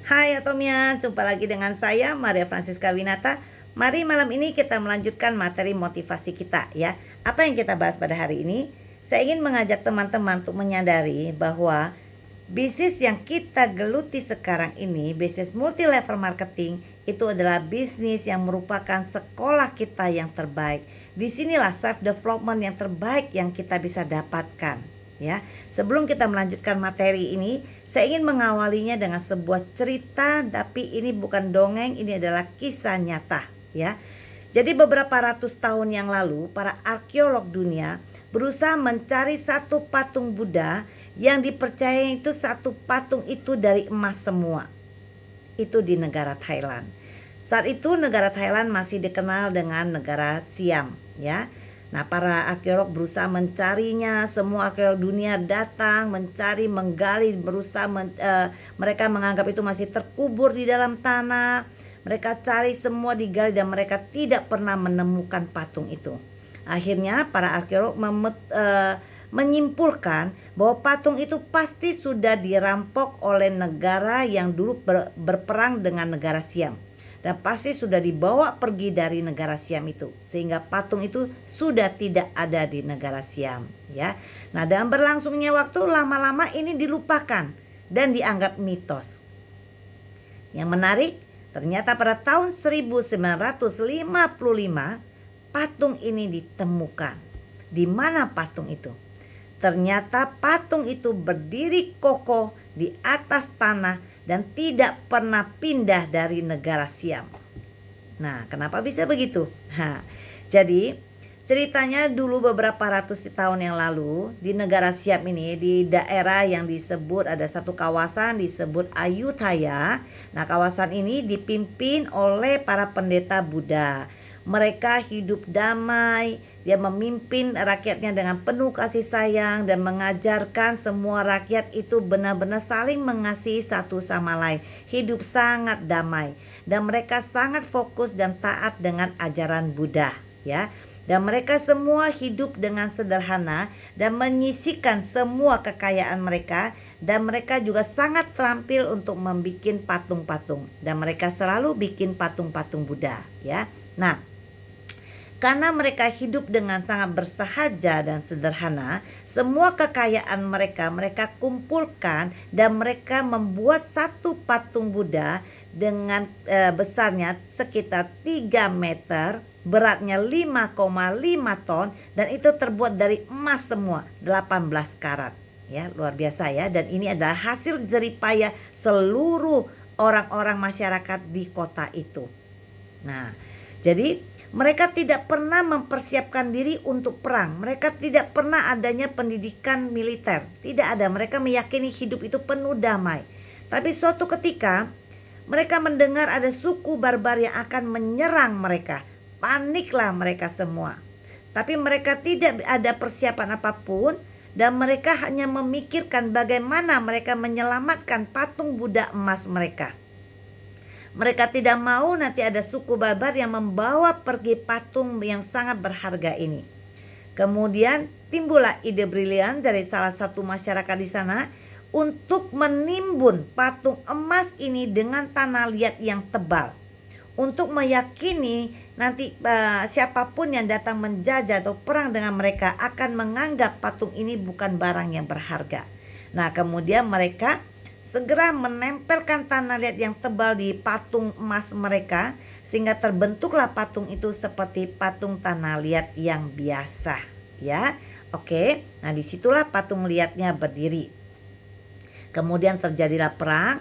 Hai Atomia, jumpa lagi dengan saya Maria Francisca Winata. Mari malam ini kita melanjutkan materi motivasi kita ya. Apa yang kita bahas pada hari ini? Saya ingin mengajak teman-teman untuk menyadari bahwa bisnis yang kita geluti sekarang ini, bisnis multi level marketing, itu adalah bisnis yang merupakan sekolah kita yang terbaik. Disinilah self development yang terbaik yang kita bisa dapatkan ya. Sebelum kita melanjutkan materi ini, saya ingin mengawalinya dengan sebuah cerita, tapi ini bukan dongeng, ini adalah kisah nyata ya. Jadi beberapa ratus tahun yang lalu, para arkeolog dunia berusaha mencari satu patung Buddha yang dipercaya itu satu patung itu dari emas semua. Itu di negara Thailand. Saat itu negara Thailand masih dikenal dengan negara Siam ya. Nah, para arkeolog berusaha mencarinya. Semua arkeolog dunia datang mencari, menggali, berusaha mereka menganggap itu masih terkubur di dalam tanah. Mereka cari semua, digali, dan mereka tidak pernah menemukan patung itu. Akhirnya para arkeolog menyimpulkan bahwa patung itu pasti sudah dirampok oleh negara yang dulu berperang dengan negara Siam. Dan pasti sudah dibawa pergi dari negara Siam itu, sehingga patung itu sudah tidak ada di negara Siam ya. Nah, dalam berlangsungnya waktu, lama-lama ini dilupakan dan dianggap mitos. Yang menarik, ternyata pada tahun 1955 patung ini ditemukan. Di mana patung itu? Ternyata patung itu berdiri kokoh di atas tanah dan tidak pernah pindah dari negara Siam. Nah, kenapa bisa begitu? Jadi ceritanya dulu beberapa ratus tahun yang lalu di negara Siam ini, di daerah yang disebut, ada satu kawasan disebut Ayutthaya. Nah, kawasan ini dipimpin oleh para pendeta Buddha. Mereka hidup damai, dia memimpin rakyatnya dengan penuh kasih sayang dan mengajarkan semua rakyat itu benar-benar saling mengasihi satu sama lain. Hidup sangat damai dan mereka sangat fokus dan taat dengan ajaran Buddha ya. Dan mereka semua hidup dengan sederhana dan menyisihkan semua kekayaan mereka. Dan mereka juga sangat terampil untuk membuat patung-patung. Dan mereka selalu bikin patung-patung Buddha ya. Nah, karena mereka hidup dengan sangat bersahaja dan sederhana, semua kekayaan mereka kumpulkan dan mereka membuat satu patung Buddha dengan besarnya sekitar 3 meter, beratnya 5,5 ton, dan itu terbuat dari emas semua, 18 karat. Ya, luar biasa ya. Dan ini adalah hasil jeripaya seluruh orang-orang masyarakat di kota itu. Nah, jadi mereka tidak pernah mempersiapkan diri untuk perang. Mereka tidak pernah adanya pendidikan militer. Tidak ada. Mereka meyakini hidup itu penuh damai. Tapi suatu ketika mereka mendengar ada suku barbar yang akan menyerang mereka. Paniklah mereka semua. Tapi mereka tidak ada persiapan apapun. Dan mereka hanya memikirkan bagaimana mereka menyelamatkan patung Buddha emas mereka. Mereka tidak mau nanti ada suku barbar yang membawa pergi patung yang sangat berharga ini. Kemudian timbullah ide brilian dari salah satu masyarakat di sana untuk menimbun patung emas ini dengan tanah liat yang tebal. Untuk meyakini nanti siapapun yang datang menjajah atau perang dengan mereka akan menganggap patung ini bukan barang yang berharga. Nah, kemudian mereka segera menempelkan tanah liat yang tebal di patung emas mereka, sehingga terbentuklah patung itu seperti patung tanah liat yang biasa ya. Oke, nah disitulah patung liatnya berdiri. Kemudian terjadilah perang,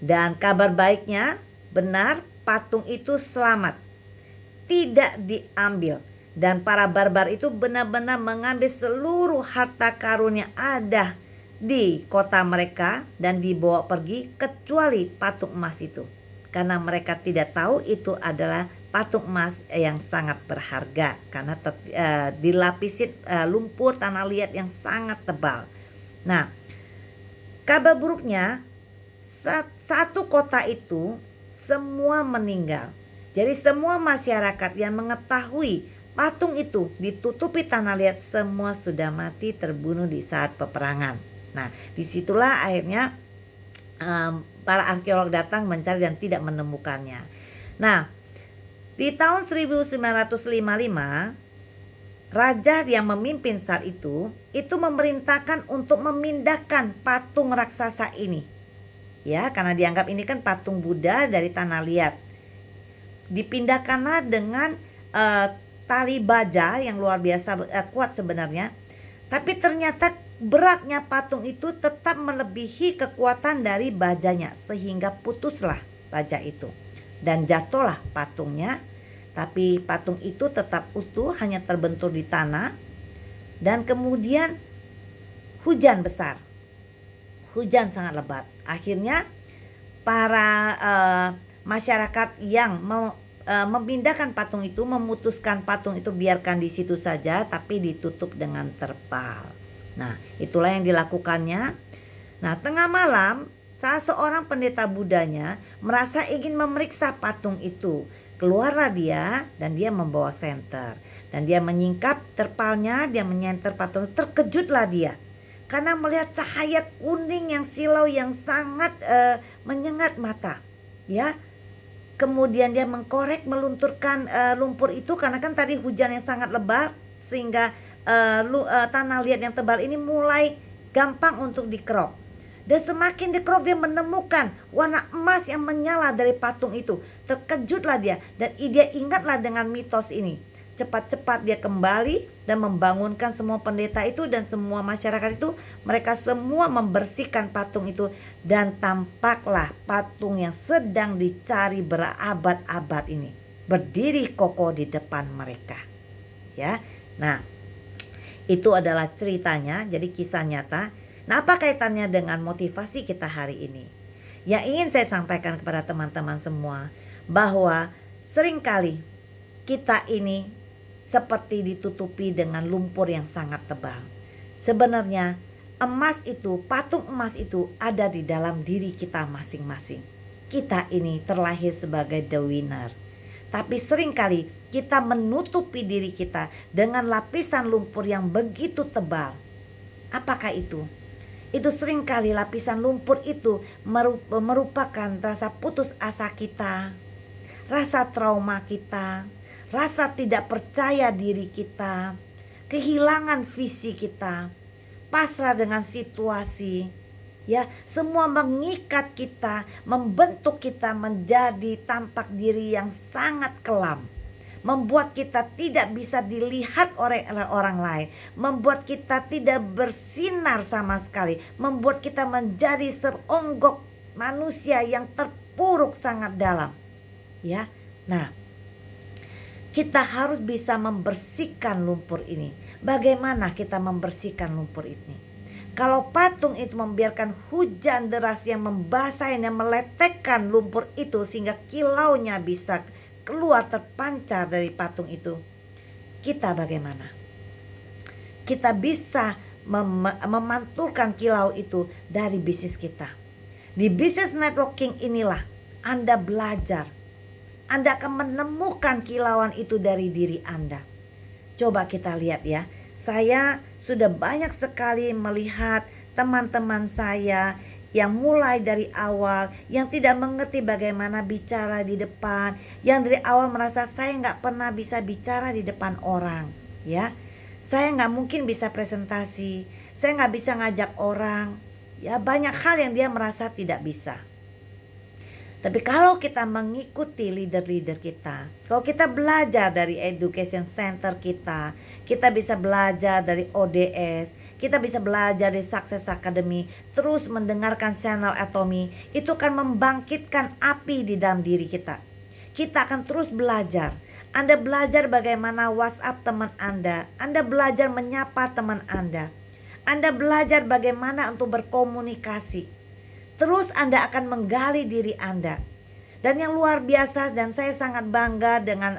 dan kabar baiknya benar, patung itu selamat, tidak diambil. Dan para barbar itu benar-benar mengambil seluruh harta karun yang ada di kota mereka dan dibawa pergi, kecuali patung emas itu, karena mereka tidak tahu itu adalah patung emas yang sangat berharga karena dilapisi lumpur tanah liat yang sangat tebal. Nah, kabar buruknya satu kota itu semua meninggal. Jadi semua masyarakat yang mengetahui patung itu ditutupi tanah liat semua sudah mati, terbunuh di saat peperangan. Nah, disitulah akhirnya para arkeolog datang mencari dan tidak menemukannya. Nah, di tahun 1955, raja yang memimpin saat itu memerintahkan untuk memindahkan patung raksasa ini. Ya, karena dianggap ini kan patung Buddha dari tanah liat. Dipindahkanlah dengan tali baja yang luar biasa kuat sebenarnya. Tapi ternyata beratnya patung itu tetap melebihi kekuatan dari bajanya, sehingga putuslah baja itu dan jatuhlah patungnya. Tapi patung itu tetap utuh, hanya terbentur di tanah. Dan kemudian hujan besar, hujan sangat lebat. Akhirnya para masyarakat yang memindahkan patung itu memutuskan patung itu biarkan di situ saja, tapi ditutup dengan terpal. Nah, itulah yang dilakukannya. Nah, tengah malam salah seorang pendeta Budanya merasa ingin memeriksa patung itu. Keluarlah dia dan dia membawa senter. Dan dia menyingkap terpalnya, dia menyenter patung. Terkejutlah dia karena melihat cahaya kuning yang silau yang sangat menyengat mata. Ya. Kemudian dia mengkorek, melunturkan lumpur itu karena kan tadi hujan yang sangat lebat sehingga tanah liat yang tebal ini mulai gampang untuk dikerok. Dan semakin dikerok dia menemukan warna emas yang menyala dari patung itu. Terkejutlah dia dan dia ingatlah dengan mitos ini. Cepat-cepat dia kembali dan membangunkan semua pendeta itu dan semua masyarakat itu. Mereka semua membersihkan patung itu dan tampaklah patung yang sedang dicari berabad-abad ini berdiri kokoh di depan mereka. Ya, nah itu adalah ceritanya, jadi kisah nyata. Nah, apa kaitannya dengan motivasi kita hari ini? Yang ingin saya sampaikan kepada teman-teman semua bahwa seringkali kita ini seperti ditutupi dengan lumpur yang sangat tebal. Sebenarnya emas itu, patung emas itu ada di dalam diri kita masing-masing. Kita ini terlahir sebagai the winner. Tapi seringkali kita menutupi diri kita dengan lapisan lumpur yang begitu tebal. Apakah itu? Itu seringkali lapisan lumpur itu merupakan rasa putus asa kita, rasa trauma kita, rasa tidak percaya diri kita, kehilangan visi kita, pasrah dengan situasi. Ya, semua mengikat kita, membentuk kita menjadi tampak diri yang sangat kelam. Membuat kita tidak bisa dilihat oleh orang lain, membuat kita tidak bersinar sama sekali, membuat kita menjadi seonggok manusia yang terpuruk sangat dalam. Ya, nah, kita harus bisa membersihkan lumpur ini. Bagaimana kita membersihkan lumpur ini? Kalau patung itu membiarkan hujan deras yang membasahi dan meletekkan lumpur itu sehingga kilaunya bisa keluar terpancar dari patung itu, kita bagaimana? Kita bisa memantulkan kilau itu dari bisnis kita. Di bisnis networking inilah Anda belajar. Anda akan menemukan kilauan itu dari diri Anda. Coba kita lihat ya. Saya sudah banyak sekali melihat teman-teman saya yang mulai dari awal, yang tidak mengerti bagaimana bicara di depan, yang dari awal merasa saya nggak pernah bisa bicara di depan orang, ya. Saya nggak mungkin bisa presentasi, saya nggak bisa ngajak orang, ya banyak hal yang dia merasa tidak bisa. Tapi kalau kita mengikuti leader-leader kita, kalau kita belajar dari education center kita bisa belajar dari ODS, kita bisa belajar dari Success Academy, terus mendengarkan channel Atomy, itu akan membangkitkan api di dalam diri kita. Kita akan terus belajar. Anda belajar bagaimana WhatsApp teman Anda belajar menyapa teman Anda belajar bagaimana untuk berkomunikasi. Terus Anda akan menggali diri Anda. Dan yang luar biasa, dan saya sangat bangga dengan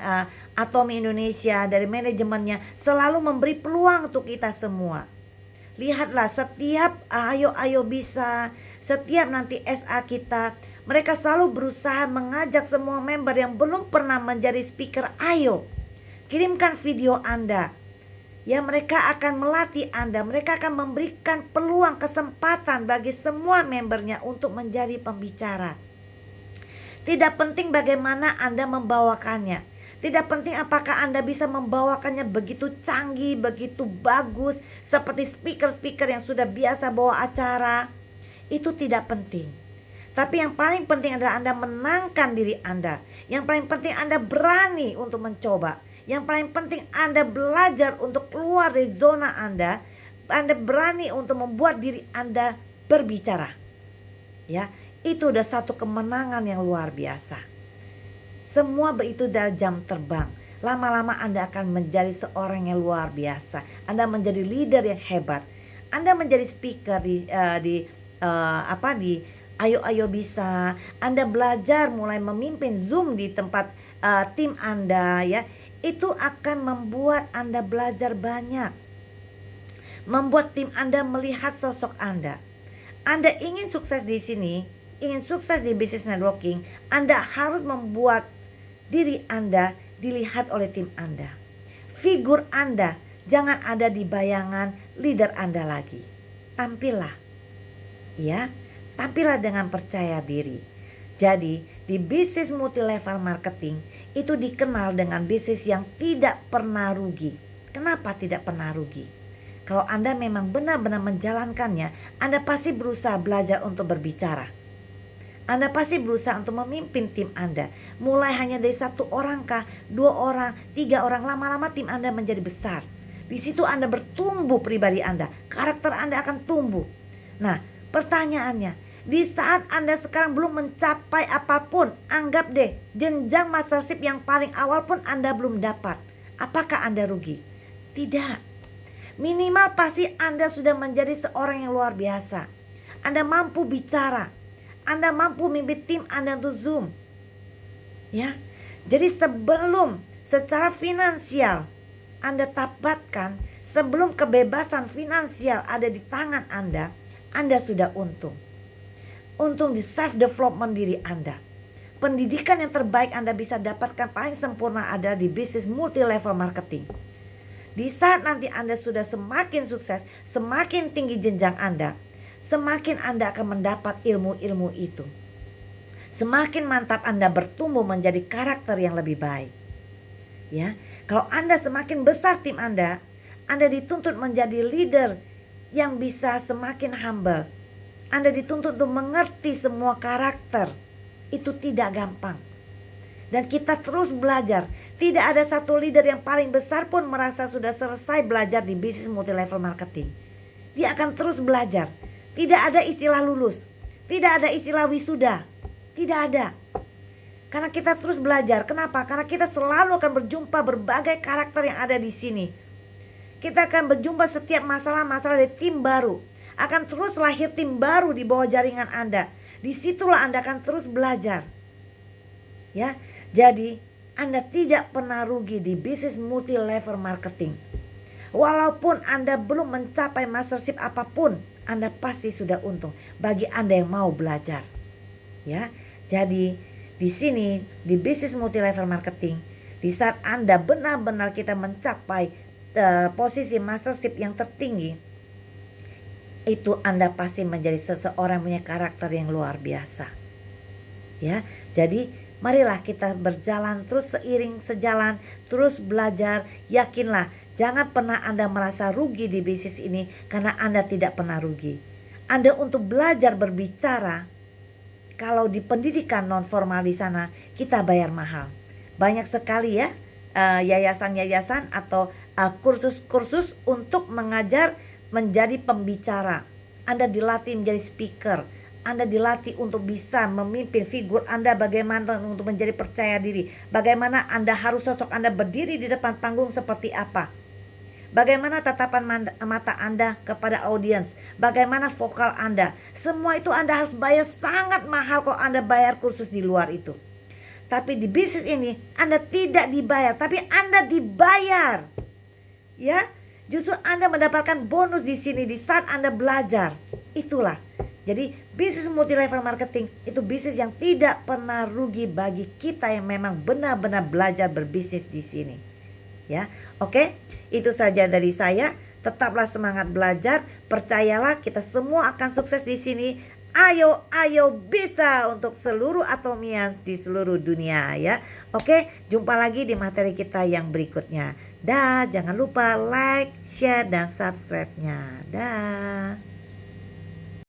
Atomy Indonesia dari manajemennya, selalu memberi peluang untuk kita semua. Lihatlah setiap ayo bisa, setiap nanti SA kita, mereka selalu berusaha mengajak semua member yang belum pernah menjadi speaker, ayo kirimkan video Anda. Ya, mereka akan melatih Anda, mereka akan memberikan peluang kesempatan bagi semua membernya untuk menjadi pembicara. Tidak penting bagaimana Anda membawakannya. Tidak penting apakah Anda bisa membawakannya begitu canggih, begitu bagus, seperti speaker-speaker yang sudah biasa bawa acara. Itu tidak penting. Tapi yang paling penting adalah Anda menangkan diri Anda. Yang paling penting Anda berani untuk mencoba. Yang paling penting Anda belajar untuk keluar dari zona Anda. Anda berani untuk membuat diri Anda berbicara. Ya, itu udah satu kemenangan yang luar biasa. Semua itu dari jam terbang. Lama-lama Anda akan menjadi seorang yang luar biasa. Anda menjadi leader yang hebat. Anda menjadi speaker di Ayo Ayo Bisa. Anda belajar mulai memimpin Zoom di tempat tim Anda, ya. Itu akan membuat Anda belajar banyak. Membuat tim Anda melihat sosok Anda. Anda ingin sukses di sini, ingin sukses di business networking, Anda harus membuat diri Anda dilihat oleh tim Anda. Figur Anda jangan ada di bayangan leader Anda lagi. Tampillah, ya, tampillah dengan percaya diri. Jadi di bisnis multi level marketing itu dikenal dengan bisnis yang tidak pernah rugi. Kenapa tidak pernah rugi? Kalau Anda memang benar-benar menjalankannya, Anda pasti berusaha belajar untuk berbicara. Anda pasti berusaha untuk memimpin tim Anda. Mulai hanya dari 1 orang kah, 2 orang, 3 orang, lama-lama tim Anda menjadi besar. Di situ Anda bertumbuh pribadi Anda, karakter Anda akan tumbuh. Nah, pertanyaannya, di saat Anda sekarang belum mencapai apapun, anggap deh jenjang mastership yang paling awal pun Anda belum dapat. Apakah Anda rugi? Tidak. Minimal pasti Anda sudah menjadi seorang yang luar biasa. Anda mampu bicara. Anda mampu memimpin tim Anda untuk Zoom. Ya. Jadi sebelum secara finansial Anda dapatkan, sebelum kebebasan finansial ada di tangan Anda sudah untung. Untung di self development diri Anda. Pendidikan yang terbaik Anda bisa dapatkan paling sempurna adalah di bisnis multi level marketing. Di saat nanti Anda sudah semakin sukses, semakin tinggi jenjang Anda, semakin Anda akan mendapat ilmu-ilmu itu. Semakin mantap Anda bertumbuh menjadi karakter yang lebih baik. Ya, kalau Anda semakin besar tim Anda dituntut menjadi leader yang bisa semakin humble. Anda dituntut untuk mengerti semua karakter. Itu tidak gampang. Dan kita terus belajar. Tidak ada satu leader yang paling besar pun merasa sudah selesai belajar di bisnis multi level marketing. Dia akan terus belajar. Tidak ada istilah lulus. Tidak ada istilah wisuda. Tidak ada. Karena kita terus belajar. Kenapa? Karena kita selalu akan berjumpa berbagai karakter yang ada di sini. Kita akan berjumpa setiap masalah-masalah dari tim baru. Akan terus lahir tim baru di bawah jaringan Anda. Disitulah Anda akan terus belajar. Ya. Jadi Anda tidak pernah rugi di bisnis multi level marketing. Walaupun Anda belum mencapai mastership apapun, Anda pasti sudah untung bagi Anda yang mau belajar. Ya. Jadi di sini di bisnis multi level marketing, di saat Anda benar-benar kita mencapai posisi mastership yang tertinggi, itu Anda pasti menjadi seseorang punya karakter yang luar biasa. Ya. Jadi marilah kita berjalan terus seiring sejalan, terus belajar. Yakinlah, jangan pernah Anda merasa rugi di bisnis ini karena Anda tidak pernah rugi. Anda untuk belajar berbicara, kalau di pendidikan non formal di sana kita bayar mahal. Banyak sekali ya yayasan-yayasan atau kursus-kursus untuk mengajar menjadi pembicara. Anda dilatih menjadi speaker. Anda dilatih untuk bisa memimpin figur Anda, bagaimana untuk menjadi percaya diri. Bagaimana Anda harus sosok Anda berdiri di depan panggung seperti apa. Bagaimana tatapan mata Anda kepada audiens. Bagaimana vokal Anda. Semua itu Anda harus bayar sangat mahal kalau Anda bayar kursus di luar itu. Tapi di bisnis ini Anda tidak dibayar, tapi Anda dibayar. Ya, justru Anda mendapatkan bonus di sini di saat Anda belajar. Itulah. Jadi bisnis multi level marketing itu bisnis yang tidak pernah rugi bagi kita yang memang benar-benar belajar berbisnis di sini. ya. Oke, itu saja dari saya. Tetaplah semangat belajar, percayalah kita semua akan sukses di sini. Ayo, ayo bisa untuk seluruh atomians di seluruh dunia ya. Oke, jumpa lagi di materi kita yang berikutnya. Dah, jangan lupa like, share, dan subscribe-nya. Dah.